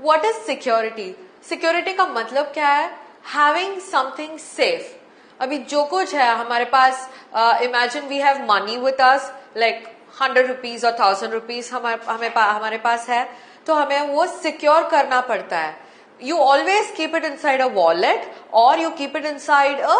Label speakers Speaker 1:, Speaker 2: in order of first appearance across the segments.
Speaker 1: What is security? Security का मतलब क्या है? Having something safe. अभी जो कुछ है हमारे पास, imagine we have money with us, like 100 rupees और 1000 रुपीज हमारे पास है, तो हमें वो सिक्योर करना पड़ता है। You always keep it inside a wallet और you keep it inside a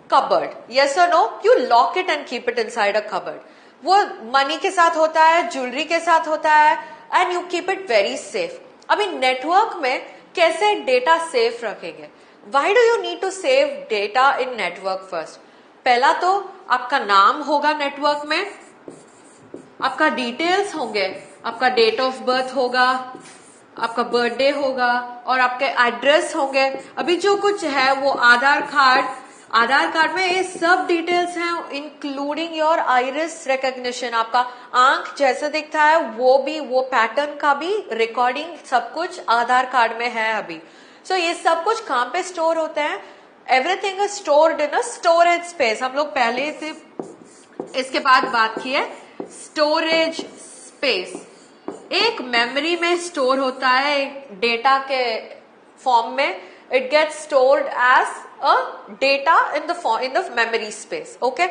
Speaker 1: cupboard, yes और no? You lock it and keep it inside a cupboard. वो मनी के साथ होता है, ज्वेलरी के साथ होता है, and you keep it very safe. अभी नेटवर्क में कैसे डेटा सेफ रखेंगे? Why do you need to save data in network? First, पहला तो आपका नाम होगा नेटवर्क में, आपका डिटेल्स होंगे, आपका डेट ऑफ बर्थ होगा, आपका बर्थडे होगा और आपके एड्रेस होंगे। अभी जो कुछ है वो आधार कार्ड में ये सब डिटेल्स हैं, इंक्लूडिंग योर आइरिस रिकॉग्निशन। आपका आंख जैसे दिखता है वो पैटर्न का भी रिकॉर्डिंग सब कुछ आधार कार्ड में है अभी। सो ये सब कुछ कहां पे स्टोर होते हैं? Everything is stored in a storage space. हम लोग पहले से इसके बाद बात की है स्टोरेज स्पेस। एक मेमोरी में स्टोर होता है डेटा के फॉर्म में, it gets stored as a data in the memory space. Okay,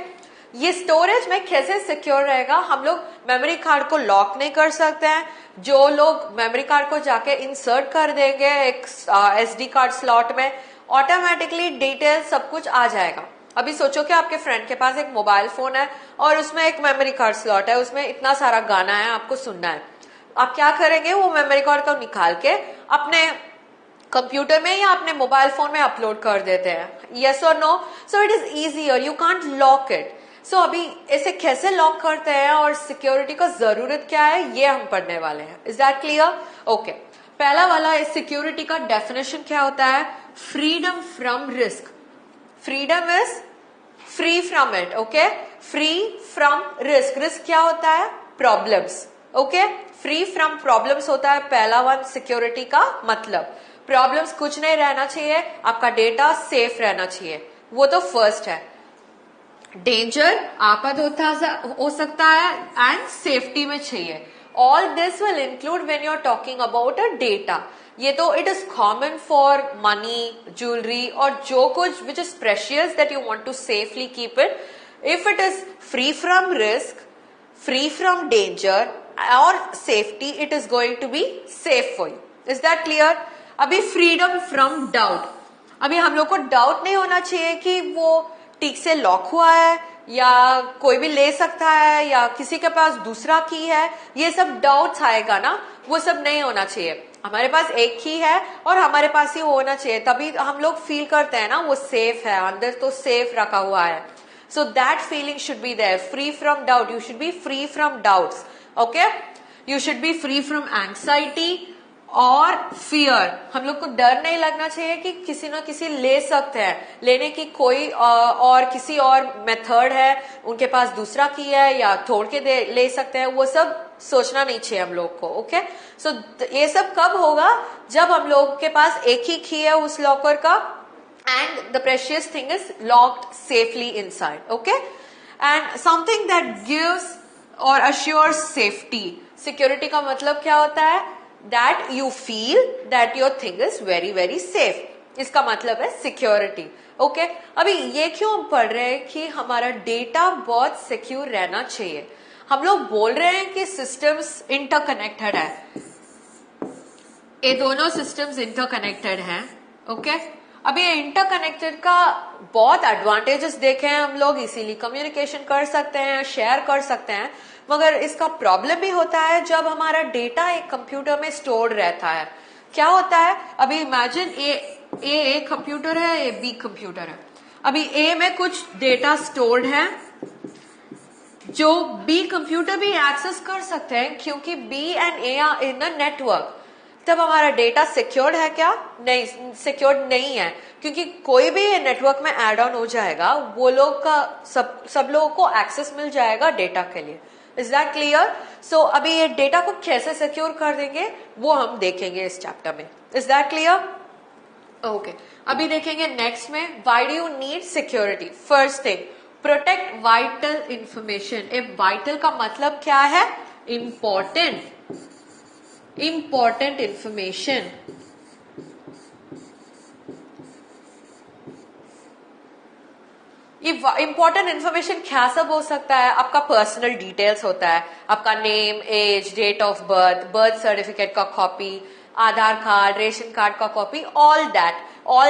Speaker 1: ये स्टोरेज में कैसे सिक्योर रहेगा? हम लोग मेमोरी कार्ड को लॉक नहीं कर सकते हैं। जो लोग मेमोरी कार्ड को जाके इंसर्ट कर देंगे एक SD कार्ड स्लॉट में, ऑटोमेटिकली डिटेल सब कुछ आ जाएगा। अभी सोचो कि आपके फ्रेंड के पास एक मोबाइल फोन है और उसमें एक मेमोरी कार्ड स्लॉट है, उसमें इतना सारा गाना है, आपको सुनना है। आप क्या करेंगे? वो मेमोरी कार्ड को निकाल के अपने कंप्यूटर में या अपने मोबाइल फोन में अपलोड कर देते हैं, यस और no? So it is easier, you can't lock it. So अभी इसे कैसे लॉक करते हैं और सिक्योरिटी का जरूरत क्या है, ये हम पढ़ने वाले हैं। Is that clear? ओके, पहला वाला इस सिक्योरिटी का डेफिनेशन क्या होता है? Freedom from risk. Freedom is free from it, okay? Free from risk. Risk क्या होता है? Problems, okay? Free from problems होता है पहला वन सिक्योरिटी का मतलब। प्रॉब्लम्स कुछ नहीं रहना चाहिए, आपका डेटा सेफ रहना चाहिए, वो तो फर्स्ट है। डेंजर आपद हो सकता है एंड सेफ्टी में चाहिए। All this will include when you are talking about a data. ये तो it is common for money, jewellery और जो कुछ which is precious that you want to safely keep it. If it is free from risk, free from danger और safety, it is going to be safe for you. Is that clear? अभी freedom from doubt. अभी हम लोग को doubt नहीं होना चाहिए कि वो ठीक से लॉक हुआ है या कोई भी ले सकता है या किसी के पास दूसरा की है, ये सब डाउट्स आएगा ना, वो सब नहीं होना चाहिए। हमारे पास एक की है और हमारे पास ही होना चाहिए, तभी हम लोग फील करते हैं ना वो सेफ है, अंदर तो सेफ रखा हुआ है। So that feeling should be there. Free from doubt, you should be free from doubts, okay? You should be free from anxiety और फियर। हम लोग को डर नहीं लगना चाहिए कि किसी न किसी ले सकते हैं, लेने की कोई और किसी और मेथड है, उनके पास दूसरा की है या तोड़ के ले सकते हैं, वो सब सोचना नहीं चाहिए हम लोग को, ओके? सो ये सब कब होगा? जब हम लोग के पास एक ही की है उस लॉकर का and the precious thing is locked safely inside, okay? And something that gives or assures safety. Security का मतलब क्या होता है? That you feel that your thing is very very safe. इसका मतलब है सिक्योरिटी, ओके? अभी ये क्यों हम पढ़ रहे हैं कि हमारा डेटा बहुत सिक्योर रहना चाहिए? हम लोग बोल रहे हैं कि सिस्टम्स इंटरकनेक्टेड है, ये दोनों सिस्टम्स इंटरकनेक्टेड हैं, ओके? अभी ये इंटरकनेक्टेड का बहुत एडवांटेजेस देखे हैं हम लोग, इसीलिए कम्युनिकेशन कर सकते हैं, शेयर कर सकते हैं, मगर इसका प्रॉब्लम भी होता है जब हमारा डेटा एक कंप्यूटर में स्टोर्ड रहता है। क्या होता है? अभी इमेजिन ए कंप्यूटर है, ए बी कंप्यूटर है। अभी ए में कुछ डेटा स्टोर्ड है जो बी कंप्यूटर भी एक्सेस कर सकते हैं, क्योंकि B and A are in a network. तब हमारा डेटा सिक्योर्ड है क्या? नहीं, सिक्योर्ड नहीं है, क्योंकि कोई भी नेटवर्क में एड ऑन हो जाएगा, वो लोग का सब लोगों को एक्सेस मिल जाएगा डेटा के लिए। Is that clear? सो अभी ये डेटा को कैसे सिक्योर कर देंगे वो हम देखेंगे इस चैप्टर में। Is that clear? ओके, अभी देखेंगे नेक्स्ट में why do you need security. First thing, protect vital information. A vital का मतलब क्या है? इंपॉर्टेंट। important information. ये इंपॉर्टेंट इन्फॉर्मेशन क्या सब हो सकता है? आपका पर्सनल डिटेल्स होता है, आपका name, age, date of birth, birth certificate का copy, Aadhaar card, ration card का copy, all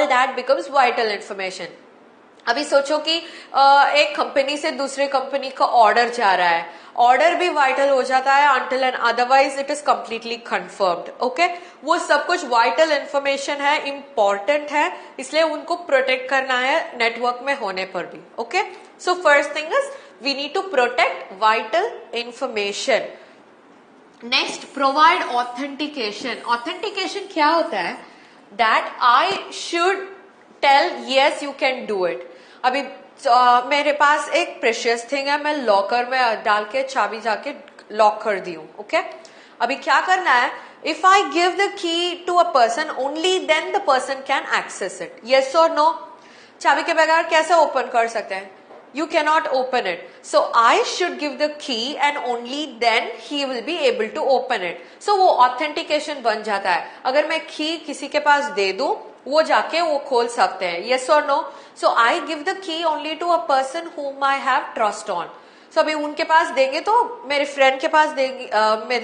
Speaker 1: that becomes vital information. अभी सोचो कि एक कंपनी से दूसरे कंपनी का ऑर्डर जा रहा है, ऑर्डर भी वाइटल हो जाता है until and otherwise it is completely confirmed. Okay, वो सब कुछ वाइटल इंफॉर्मेशन है, इंपॉर्टेंट है, इसलिए उनको प्रोटेक्ट करना है नेटवर्क में होने पर भी. Okay, so first thing is we need to protect vital information. Next, provide authentication. Authentication क्या होता है? That I should tell yes you can do it. अभी मेरे पास एक प्रेशियस थिंग है, मैं लॉकर में डाल के चाबी जाके लॉक कर दी हूं. ओके, अभी क्या करना है? If I give the key to a person only then the person can access it. Yes और नो? चाबी के बगैर कैसे ओपन कर सकते हैं? You cannot open it. So I should give the key and only then he will be able to open it. So वो authentication बन जाता है. अगर मैं key किसी के पास दे दूं, वो जाके वो खोल सकते हैं. Yes or no? So I give the key only to a person whom I have trust on. So अभी उनके पास देंगे तो मेरे फ्रेंड के पास देंगी, मैं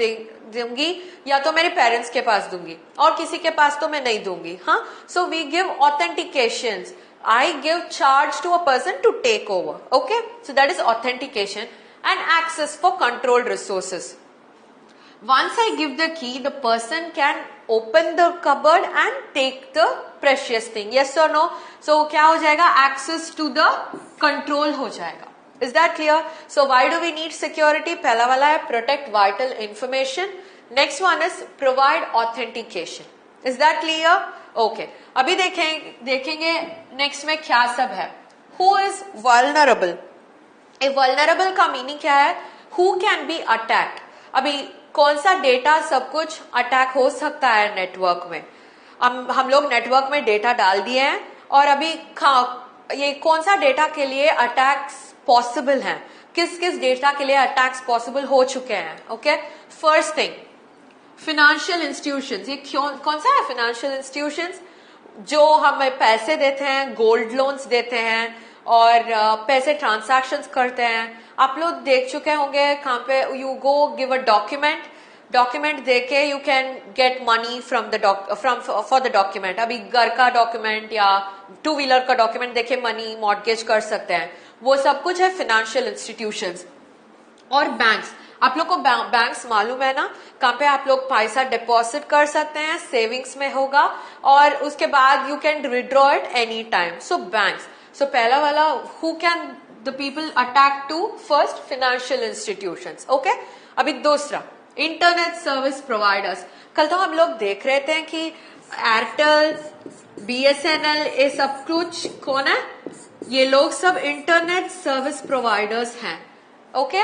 Speaker 1: दूंगी, या तो मेरे पेरेंट्स के पास दूंगी, और किसी के पास तो मैं नहीं दूंगी. हाँ, so we give authentications. I give charge to a person to take over. Okay, so that is authentication. And access for controlled resources. Once I give the key, the person can open the cupboard and take the precious thing. Yes or no? So क्या हो जाएगा? Access to the control हो जाएगा. Is that clear? So why do we need security? पहला वाला है protect vital information. Next one is provide authentication. Is that clear? Okay. अभी देखेंगे नेक्स्ट में क्या सब है. Who is vulnerable? A vulnerable का मीनिंग क्या है? Who can be attacked? अभी कौन सा डेटा सब कुछ अटैक हो सकता है नेटवर्क में? हम लोग नेटवर्क में डेटा डाल दिए हैं, और अभी ये कौन सा डेटा के लिए अटैक्स पॉसिबल हैं? किस किस डेटा के लिए अटैक्स पॉसिबल हो चुके हैं? Okay, first thing, financial institutions. ये कौन सा है? फिनेंशियल इंस्टीट्यूशंस जो हमें पैसे देते हैं, गोल्ड लोन्स देते हैं, और पैसे ट्रांजैक्शंस करते हैं. आप लोग देख चुके होंगे कहाँ पे you go give a document देके you can get money from for the document. अभी घर का डॉक्यूमेंट या 2 व्हीलर का डॉक्यूमेंट देके मनी मॉर्गेज कर सकते हैं. वो सब कुछ है फिनेंशियल इंस्टीट्यूशंस. और बैंक्स, आप लोग को बैंक्स मालूम है ना, कहाँ पे आप लोग पैसा डिपॉजिट कर सकते हैं, सेविंग्स में होगा, और उसके बाद you can withdraw it any time. So banks. So पहला वाला, who can the people attack to? First, financial institutions. Okay, अभी दूसरा, इंटरनेट सर्विस प्रोवाइडर्स. कल तो हम लोग देख रहे थे कि एयरटेल, BSNL, ये सब कुछ कौन है? ये लोग सब इंटरनेट सर्विस प्रोवाइडर्स हैं. ओके,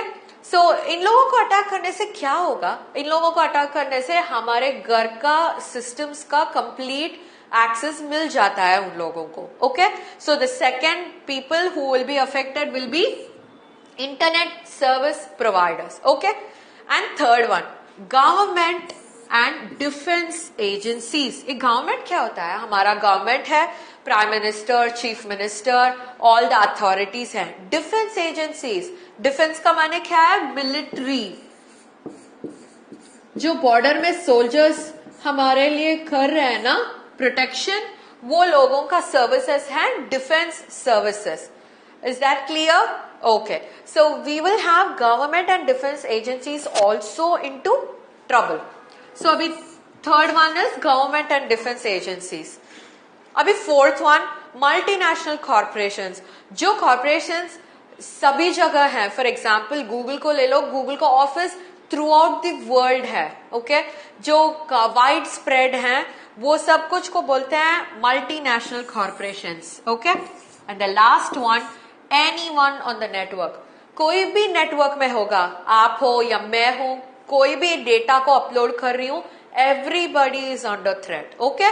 Speaker 1: सो इन लोगों को अटैक करने से क्या होगा? इन लोगों को अटैक करने से हमारे घर का सिस्टम्स का कंप्लीट एक्सेस मिल जाता है उन लोगों को. Okay, so the second people who will be affected will be internet service providers. Okay, and third one, government and defence agencies. ये गवर्नमेंट क्या होता है? हमारा गवर्नमेंट है prime minister, chief minister, all the authorities हैं. Defence agencies, defence का माने क्या है? मिलिट्री. जो बॉर्डर में सोल्जर्स हमारे लिए कर रहे हैं ना प्रोटेक्शन, वो लोगों का सर्विसेज है defence services. Is that clear? Okay, so we will have government and defence agencies also into trouble. So अभी third one is government and defence agencies. अभी फोर्थ वन, मल्टीनेशनल कॉर्पोरेशंस. जो corporations सभी जगह है, for example Google को ले लो, Google का office throughout the world है. ओके, जो वाइड स्प्रेड है, वो सब कुछ को बोलते हैं multinational corporations. Okay, and the last one, anyone on the network. कोई भी नेटवर्क में होगा, आप हो या मैं हूं, कोई भी डेटा को अपलोड कर रही हूं, everybody is under threat. Okay,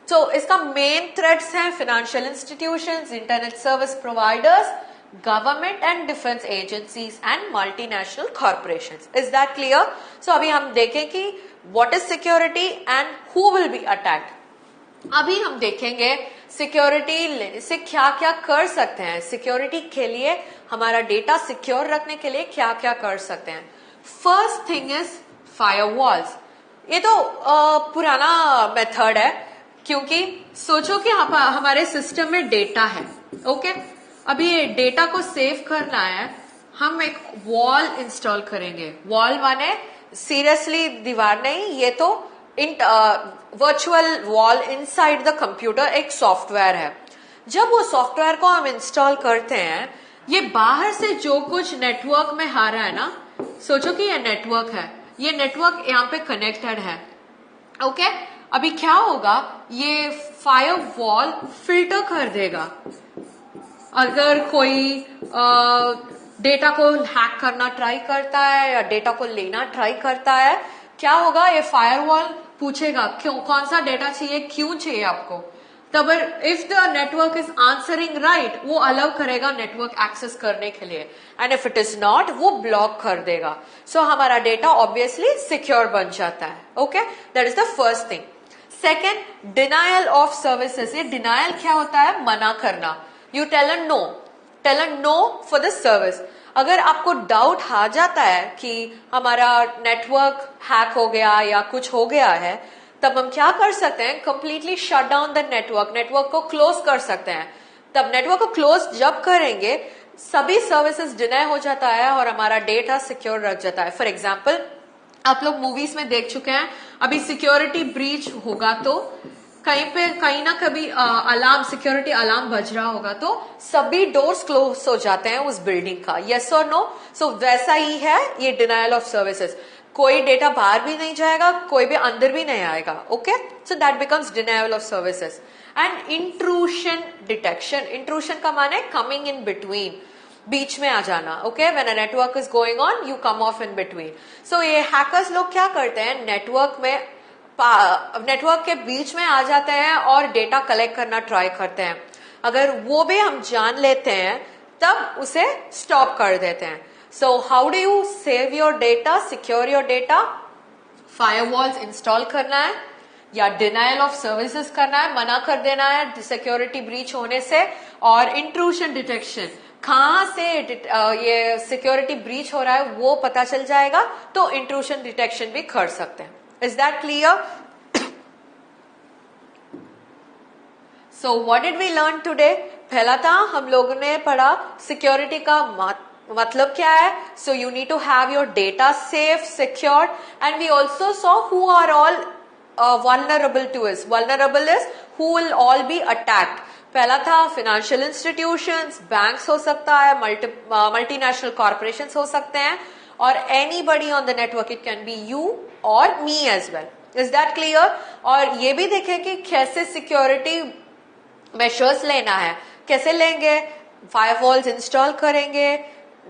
Speaker 1: तो इसका मेन थ्रेट्स हैं financial institutions, internet service providers, government and defence agencies and multinational corporations. Is that clear? So अभी हम देखें कि what is security and who will be attacked. अभी हम देखेंगे सिक्योरिटी से क्या क्या कर सकते हैं, सिक्योरिटी के लिए हमारा डेटा सिक्योर रखने के लिए क्या क्या कर सकते हैं। First thing is firewalls. ये तो पुराना मेथड है, क्योंकि सोचो कि हमारे सिस्टम में डेटा है, ओके। अभी ये डेटा को सेव करना है, हम एक वॉल इंस्टॉल करेंगे। वॉल माने सीरियसली दीवार नहीं, ये तो virtual wall inside the computer एक सॉफ्टवेयर है। जब वो सॉफ्टवेयर को हम इंस्टॉल करते हैं, ये बाहर से जो कुछ नेटवर्क में आ रहा है ना, सोचो कि ये नेटवर्क है, ये नेटवर्क यहाँ पे कनेक्टेड है, ओके। अभी क्या होगा, ये फायरवॉल फिल्टर कर देगा। अगर कोई डेटा को हैक करना ट्राई करता है या डेटा को लेना ट्राई करता है, क्या होगा, ये फायरवॉल पूछेगा क्यों, कौन सा डेटा चाहिए, क्यों चाहिए आपको। तब if the network is answering right, वो अलाउ करेगा नेटवर्क एक्सेस करने के लिए, and if it is not, वो ब्लॉक कर देगा। सो हमारा डेटा ऑब्वियसली सिक्योर बन जाता है, okay. That is the first thing. Second, denial of services. ये डिनायल क्या होता है, मना करना। You tell a no for the service. अगर आपको डाउट आ जाता है कि हमारा नेटवर्क हैक हो गया या कुछ हो गया है, तब हम क्या कर सकते हैं, completely shut down the network को क्लोज कर सकते हैं। तब नेटवर्क को क्लोज जब करेंगे, सभी सर्विसेज डिनाय हो जाता है और हमारा डेटा सिक्योर रख जाता है। फॉर एग्जाम्पल, आप लोग मूवीज में देख चुके हैं, अभी सिक्योरिटी ब्रीच होगा तो कहीं ना कभी अलार्म, सिक्योरिटी अलार्म बज रहा होगा, तो सभी डोर्स क्लोज हो जाते हैं उस बिल्डिंग का, यस और नो। सो वैसा ही है ये डिनायल ऑफ सर्विसेज। कोई डेटा बाहर भी नहीं जाएगा, कोई भी अंदर भी नहीं आएगा, okay. So that becomes denial of services. And intrusion detection. Intrusion का माने कमिंग इन बिटवीन, बीच में आ जाना, okay. When a network is going on, you come off in between. So ये हैकर्स लोग क्या करते हैं, नेटवर्क के बीच में आ जाते हैं और डेटा कलेक्ट करना ट्राई करते हैं। अगर वो भी हम जान लेते हैं, तब उसे स्टॉप कर देते हैं। So how do you save your data, secure your data? Firewalls install करना है या डिनायल ऑफ सर्विसेज करना है, मना कर देना है सिक्योरिटी ब्रीच होने से। और इंट्रूशन डिटेक्शन, कहां से ये सिक्योरिटी ब्रीच हो रहा है वो पता चल जाएगा, तो इंट्रूशन डिटेक्शन भी कर सकते हैं। Is that clear? So what did we learn today? पहला था हम लोगों ने पढ़ा सिक्योरिटी का मतलब क्या है. So you need to have your data safe, secured, and we also saw who are all vulnerable to it. Vulnerable is who will all be attacked. पहला था financial institutions, banks हो सकता है, multinational corporations हो सकते हैं, और anybody on the network, it can be you or me as well. Is that clear? और ये भी देखें कि कैसे सिक्योरिटी मेजर्स लेना है. कैसे लेंगे? फायरवॉल्स इंस्टॉल करेंगे,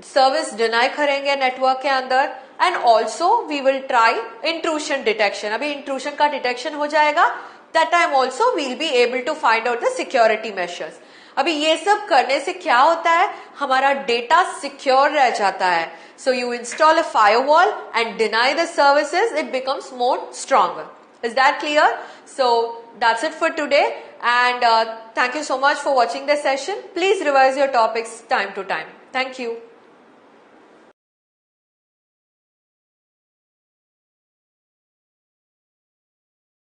Speaker 1: सर्विस डिनाई करेंगे नेटवर्क के अंदर, and also we will try intrusion detection. अभी इंट्रूशन का डिटेक्शन हो जाएगा, that time also we'll be able to find out the security measures. अभी ये सब करने से क्या होता है, हमारा डेटा सिक्योर रह जाता है. So you install a firewall and deny the services, it becomes more stronger. Is that clear? So that's it for today, and thank you so much for watching this session. Please revise your topics time to time. Thank you.